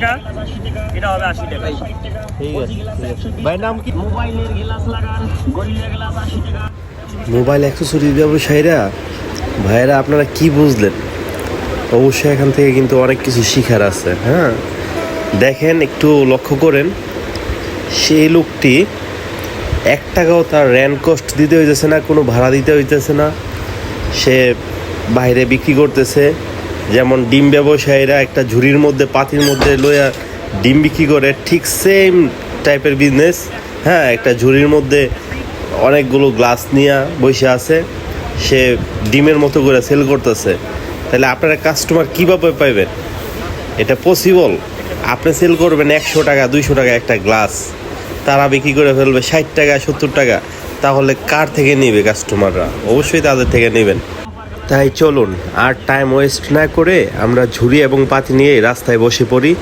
টাকা, এটা হবে 80 টাকা। ঠিক আছে ঠিক আছে। ভাইয়ের নাম কি? মোবাইলের গ্লাস লাগান, গরিলা গ্লাস 80 টাকা। মোবাইল অ্যাক্সেসরিজ ব্যবসায়ীরা, ভাইয়েরা আপনারা কি বুঝলেন? অবশ্যই এখান থেকে কিন্তু অনেক কিছু শিখার আছে। হ্যাঁ, দেখেন একটু লক্ষ্য করেন, সেই লোকটি 1 টাকাও তার র্যান্ট কস্ট দিতে হইতেছে না, কোনো ভাড়া দিতে হইতেছে না। সে বাইরে বিক্রি করতেছে। যেমন ডিম ব্যবসায়ীরা একটা ঝুড়ির মধ্যে পাতির মধ্যে লইয়া ডিম বিক্রি করে, ঠিক সেম টাইপের বিজনেস। হ্যাঁ, একটা ঝুড়ির মধ্যে অনেকগুলো গ্লাস নিয়ে বসে আছে, সে ডিমের মতো করে সেল করতেছে। তাহলে আপনারা কাস্টমার কীভাবে পাইবেন? এটা পসিবল? আপনি সেল করবেন 100 টাকা 200 টাকা একটা গ্লাস, তারা বিক্রি করে ফেলবে 60 টাকা 70 টাকা। তাহলে কার থেকে নেবে কাস্টমাররা? অবশ্যই তাদের থেকে নেবেন। তাই চলুন আর টাইম ওয়েস্ট না করে আমরা ঝুড়ি এবং পাতি নিয়ে রাস্তায় বসে পড়ি।